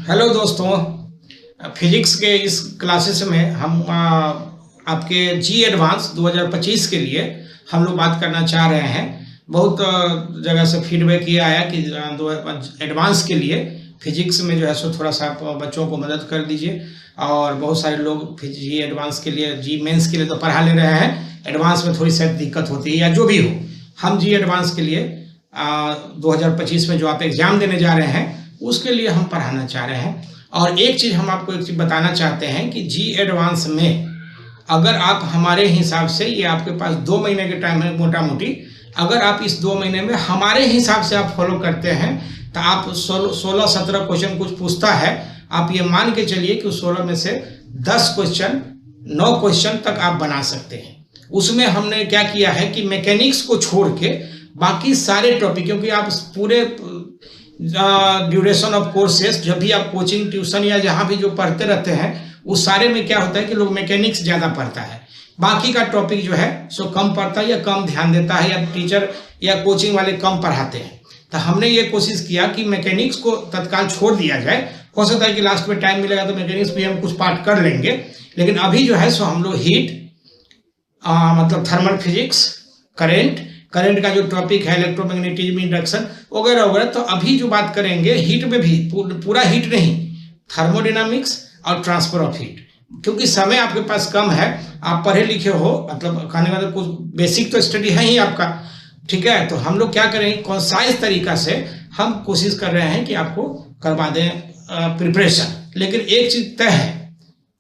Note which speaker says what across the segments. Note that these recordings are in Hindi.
Speaker 1: हेलो दोस्तों, फिजिक्स के इस क्लासेस में हम आपके जी एडवांस 2025 के लिए हम लोग बात करना चाह रहे हैं। बहुत जगह से फीडबैक ये आया कि एडवांस के लिए फिजिक्स में जो है सो थोड़ा सा बच्चों को मदद कर दीजिए। और बहुत सारे लोग जी एडवांस के लिए, जी मेंस के लिए तो पढ़ा ले रहे हैं, एडवांस में थोड़ी सी दिक्कत होती है या जो भी हो। हम जी एडवांस के लिए 2025 में जो आप एग्ज़ाम देने जा रहे हैं उसके लिए हम पढ़ाना चाह रहे हैं। और एक चीज़ हम आपको एक चीज़ बताना चाहते हैं कि जी एडवांस में अगर आप हमारे हिसाब से, ये आपके पास 2 महीने के टाइम है मोटा मोटी, अगर आप इस 2 महीने में हमारे हिसाब से आप फॉलो करते हैं तो आप 16-17 क्वेश्चन कुछ पूछता है, आप ये मान के चलिए कि उस 16 में से 10 क्वेश्चन 9 क्वेश्चन तक आप बना सकते हैं। उसमें हमने क्या किया है कि मैकेनिक्स को छोड़ के बाकी सारे टॉपिक, क्योंकि आप पूरे ड्यूरेशन ऑफ कोर्सेस जब भी आप कोचिंग, ट्यूशन या जहाँ भी जो पढ़ते रहते हैं उस सारे में क्या होता है कि लोग मैकेनिक्स ज़्यादा पढ़ता है, बाकी का टॉपिक जो है सो कम पढ़ता है या कम ध्यान देता है, या टीचर या कोचिंग वाले कम पढ़ाते हैं। तो हमने ये कोशिश किया कि मैकेनिक्स को तत्काल छोड़ दिया जाए। हो सकता है कि लास्ट में टाइम मिलेगा तो मैकेनिक्स भी हम कुछ पार्ट कर लेंगे, लेकिन अभी जो है सो हम लोग हीट मतलब थर्मल फिजिक्स, करंट का जो टॉपिक है, इलेक्ट्रोमैग्नेटिज्म, इंडक्शन वगैरह वगैरह, तो अभी जो बात करेंगे हीट में भी, पूरा हीट नहीं, थर्मोडायनामिक्स और ट्रांसफर ऑफ हीट। क्योंकि समय आपके पास कम है, आप पढ़े लिखे हो, मतलब कहने का कुछ बेसिक तो स्टडी है ही आपका, ठीक है। तो हम लोग क्या करेंगे, कॉन्साइज तरीका से हम कोशिश कर रहे हैं कि आपको करवा दें प्रिपरेशन। लेकिन एक चीज तय है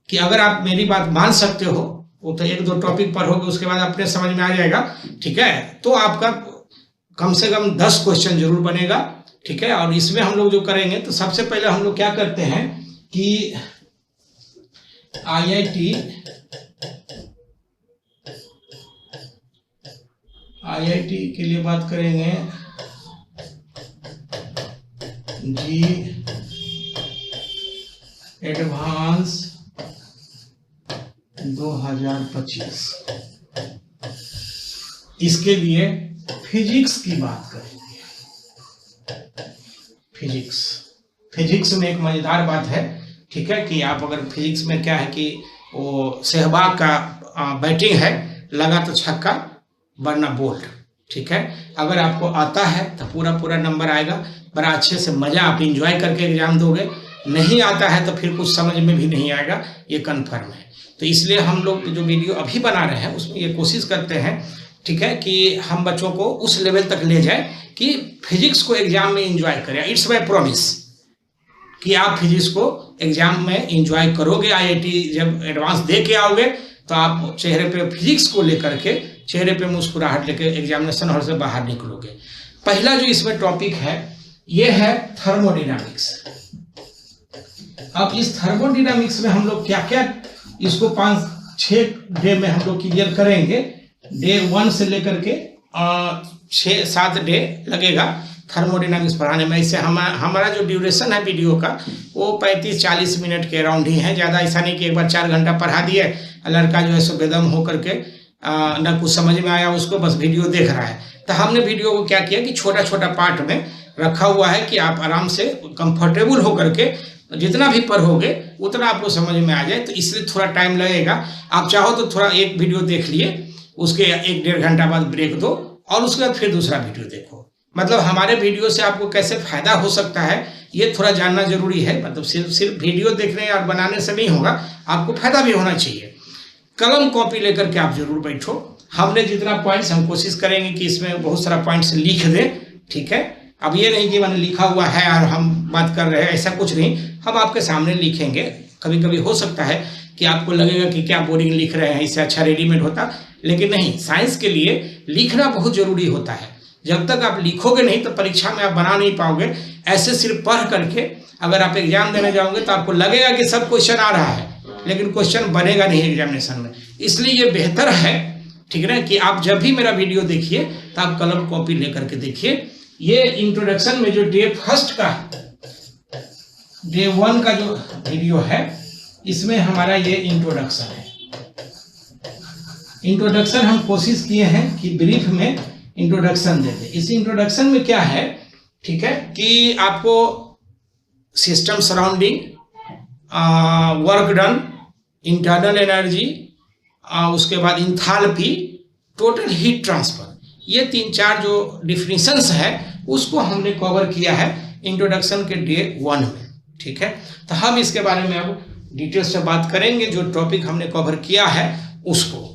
Speaker 1: कि अगर आप मेरी बात मान सकते हो, वो तो 1-2 टॉपिक पढ़ोगे उसके बाद अपने समझ में आ जाएगा, ठीक है। तो आपका कम से कम 10 क्वेश्चन जरूर बनेगा, ठीक है। और इसमें हम लोग जो करेंगे, तो सबसे पहले हम लोग क्या करते हैं कि आईआईटी के लिए बात करेंगे, जी एडवांस 2025, इसके लिए फिजिक्स की बात करेंगे। फिजिक्स में एक मजेदार बात है, ठीक है, कि आप अगर फिजिक्स में क्या है कि वो सहवाग का बैटिंग है, लगा तो छक्का वरना बोल्ड, ठीक है। अगर आपको आता है तो पूरा नंबर आएगा, बड़ा अच्छे से मजा आप इंजॉय करके एग्जाम दोगे। नहीं आता है तो फिर कुछ समझ में भी नहीं आएगा, ये कन्फर्म है। तो इसलिए हम लोग जो वीडियो अभी बना रहे हैं उसमें ये कोशिश करते हैं, ठीक है, कि हम बच्चों को उस लेवल तक ले जाए कि फिजिक्स को एग्जाम में एंजॉय करें। इट्स माय प्रॉमिस कि आप फिजिक्स को एग्जाम में एंजॉय करोगे। आईआईटी जब एडवांस दे के आओगे तो आप चेहरे पे फिजिक्स को लेकर के, चेहरे पे मुस्कुराहट लेके एग्जामिनेशन हॉल से बाहर निकलोगे। पहला जो इसमें टॉपिक है ये है थर्मोडायनामिक्स। अब इस थर्मोडायनामिक्स में हम लोग क्या क्या, इसको 5-6 डे में हम लोग क्लियर करेंगे। डे 1 से लेकर के 6-7 डे लगेगा थर्मोडायनामिक्स पढ़ाने में। इससे हमारा जो ड्यूरेशन है वीडियो का वो 35-40 मिनट के अराउंड ही है, ज़्यादा ऐसा नहीं कि एक बार 4 घंटा पढ़ा दिए, लड़का जो है सो बेदम हो करके ना कुछ समझ में आया उसको, बस वीडियो देख रहा है। तो हमने वीडियो को क्या किया कि छोटा पार्ट में रखा हुआ है कि आप आराम से कंफर्टेबल हो करके जितना भी पढ़ोगे उतना आपको समझ में आ जाए। तो इसलिए थोड़ा टाइम लगेगा। आप चाहो तो थोड़ा एक वीडियो देख लिए, उसके 1-1.5 घंटा बाद ब्रेक दो और उसके बाद फिर दूसरा वीडियो देखो। मतलब हमारे वीडियो से आपको कैसे फायदा हो सकता है ये थोड़ा जानना जरूरी है। मतलब सिर्फ वीडियो देखने और बनाने से नहीं होगा, आपको फायदा भी होना चाहिए। कलम कॉपी लेकर के आप जरूर बैठो। हमने जितना पॉइंट्स, हम कोशिश करेंगे कि इसमें बहुत सारा पॉइंट्स लिख दें, ठीक है। अब ये नहीं कि मैंने लिखा हुआ है और हम बात कर रहे हैं, ऐसा कुछ नहीं, हम आपके सामने लिखेंगे। कभी कभी हो सकता है कि आपको लगेगा कि क्या बोरिंग लिख रहे हैं, इससे अच्छा रेडीमेड होता, लेकिन नहीं, साइंस के लिए लिखना बहुत जरूरी होता है। जब तक आप लिखोगे नहीं तो परीक्षा में आप बना नहीं पाओगे। ऐसे सिर्फ पढ़ करके अगर आप एग्जाम देने जाओगे तो आपको लगेगा कि सब क्वेश्चन आ रहा है, लेकिन क्वेश्चन बनेगा नहीं एग्जामिनेशन में। इसलिए ये बेहतर है, ठीक है ना, कि आप जब भी मेरा वीडियो देखिए तो आप कलम कॉपी लेकर के देखिए। ये इंट्रोडक्शन में जो डे 1 का जो वीडियो है, इसमें हमारा ये इंट्रोडक्शन है। इंट्रोडक्शन हम कोशिश किए हैं कि ब्रीफ में इंट्रोडक्शन दे दे। इस इंट्रोडक्शन में क्या है, ठीक है, कि आपको system surrounding, work done, internal energy, उसके बाद इंथाल्पी, टोटल हीट ट्रांसफर, ये 3-4 जो डिफिनीशंस है उसको हमने कवर किया है इंट्रोडक्शन के डे 1 में। ठीक है, तो हम इसके बारे में अब डिटेल से बात करेंगे, जो टॉपिक हमने कवर किया है उसको।